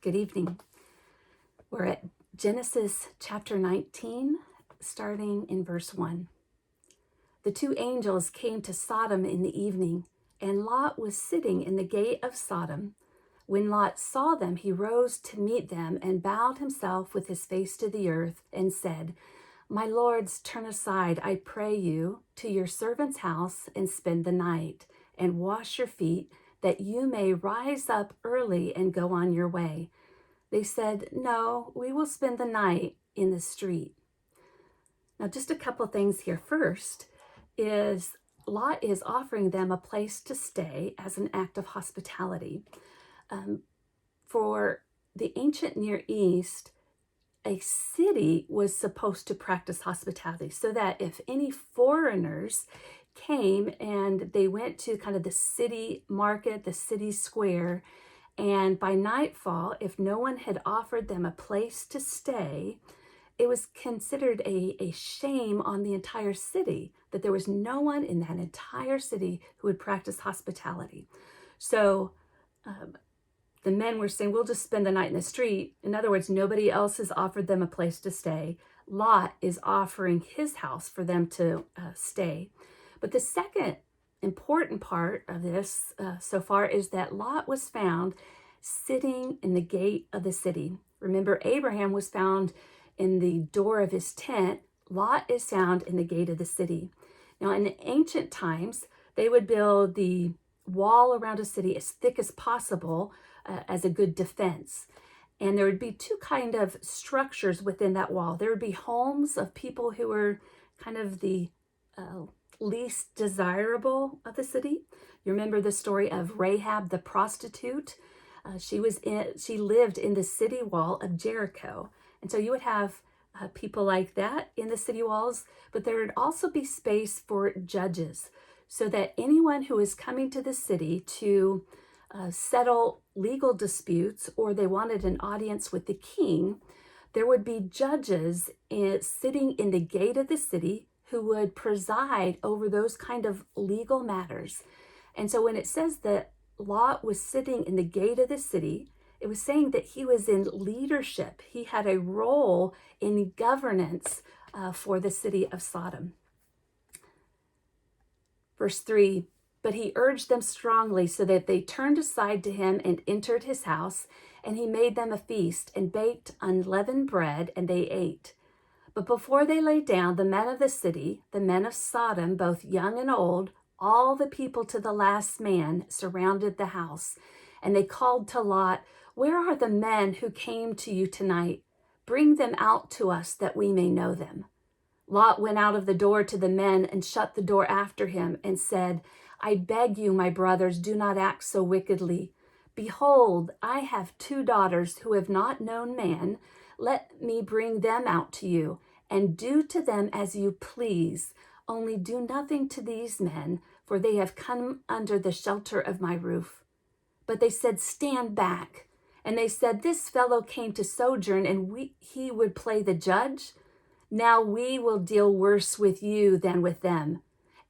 Good evening. We're at Genesis chapter 19, starting in verse 1. The two angels came to Sodom in the evening, and Lot was sitting in the gate of Sodom. When Lot saw them, he rose to meet them and bowed himself with his face to the earth and said, "My lords, turn aside, I pray you, to your servant's house and spend the night, and wash your feet, that you may rise up early and go on your way." They said, "No, we will spend the night in the street." Now, just a couple things here. First is Lot is offering them a place to stay as an act of hospitality. For the ancient Near East, a city was supposed to practice hospitality so that if any foreigners came and they went to kind of the city market, the city square, and by nightfall, if no one had offered them a place to stay, it was considered a shame on the entire city that there was no one in that entire city who would practice hospitality. So the men were saying, "We'll just spend the night in the street." In other words, nobody else has offered them a place to stay. Lot is offering his house for them to stay. But the second important part of this so far is that Lot was found sitting in the gate of the city. Remember, Abraham was found in the door of his tent. Lot is found in the gate of the city. Now, in ancient times, they would build the wall around a city as thick as possible as a good defense. And there would be two kind of structures within that wall. There would be homes of people who were kind of the least desirable of the city. You remember the story of Rahab the prostitute? She lived in the city wall of Jericho. And so you would have people like that in the city walls, but there would also be space for judges so that anyone who is coming to the city to settle legal disputes or they wanted an audience with the king, there would be judges sitting in the gate of the city who would preside over those kind of legal matters. And so when it says that Lot was sitting in the gate of the city, it was saying that he was in leadership. He had a role in governance for the city of Sodom. Verse 3, but he urged them strongly so that they turned aside to him and entered his house, and he made them a feast and baked unleavened bread, and they ate. But before they lay down, the men of the city, the men of Sodom, both young and old, all the people to the last man, surrounded the house. And they called to Lot, "Where are the men who came to you tonight? Bring them out to us that we may know them." Lot went out of the door to the men and shut the door after him and said, "I beg you, my brothers, do not act so wickedly. Behold, I have 2 daughters who have not known man. Let me bring them out to you, and do to them as you please. Only do nothing to these men, for they have come under the shelter of my roof." But they said, "Stand back." And they said, "This fellow came to sojourn, and he would play the judge. Now we will deal worse with you than with them."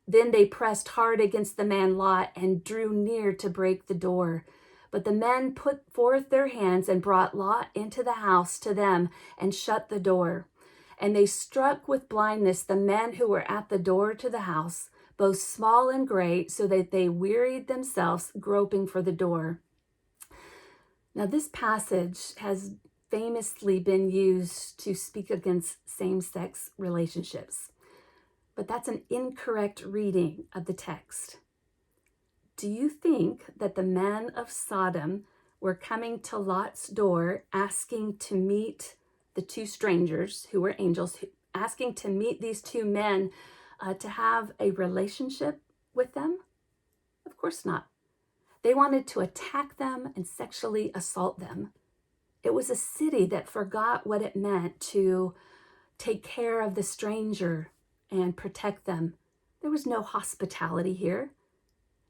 Then they pressed hard against the man Lot and drew near to break the door. But the men put forth their hands and brought Lot into the house to them and shut the door. And they struck with blindness the men who were at the door to the house, both small and great, so that they wearied themselves groping for the door. Now, this passage has famously been used to speak against same-sex relationships, but that's an incorrect reading of the text. Do you think that the men of Sodom were coming to Lot's door asking to meet the 2 strangers who were angels, asking to meet these 2 men to have a relationship with them? Of course not. They wanted to attack them and sexually assault them. It was a city that forgot what it meant to take care of the stranger and protect them. There was no hospitality here.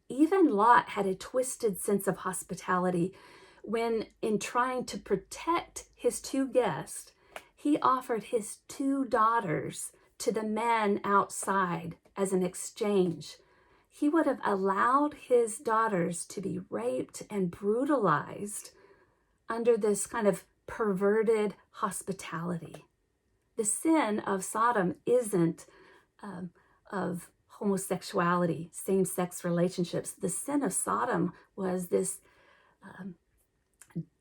Even Lot had a twisted sense of hospitality when, in trying to protect his 2 guests, he offered his 2 daughters to the men outside as an exchange. He would have allowed his daughters to be raped and brutalized under this kind of perverted hospitality. The sin of Sodom isn't of homosexuality, same-sex relationships. The sin of Sodom was this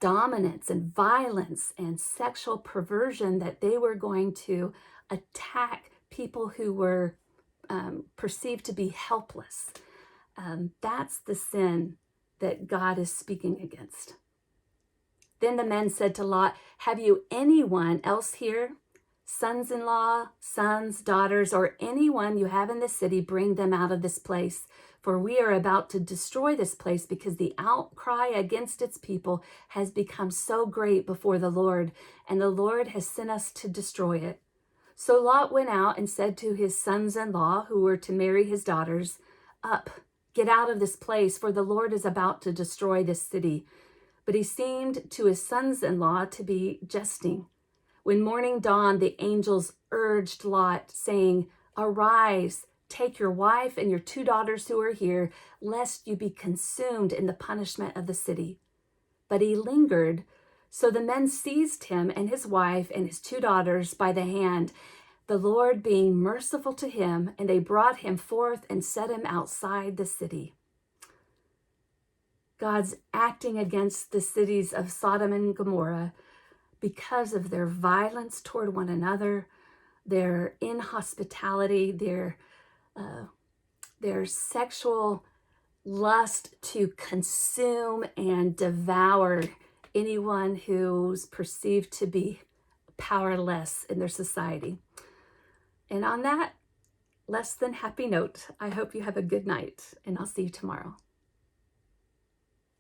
dominance and violence and sexual perversion, that they were going to attack people who were perceived to be helpless. That's the sin that God is speaking against. Then the men said to Lot, "Have you anyone else here? Sons-in-law, sons, daughters, or anyone you have in the city, bring them out of this place. For we are about to destroy this place, because the outcry against its people has become so great before the Lord, and the Lord has sent us to destroy it." So Lot went out and said to his sons-in-law, who were to marry his daughters, "Up, get out of this place, for the Lord is about to destroy this city." But he seemed to his sons-in-law to be jesting. When morning dawned, the angels urged Lot, saying, "Arise, take your wife and your 2 daughters who are here, lest you be consumed in the punishment of the city." But he lingered. So the men seized him and his wife and his 2 daughters by the hand, the Lord being merciful to him, and they brought him forth and set him outside the city. God's acting against the cities of Sodom and Gomorrah because of their violence toward one another, their inhospitality, their sexual lust to consume and devour anyone who's perceived to be powerless in their society. And on that less than happy note, I hope you have a good night, and I'll see you tomorrow.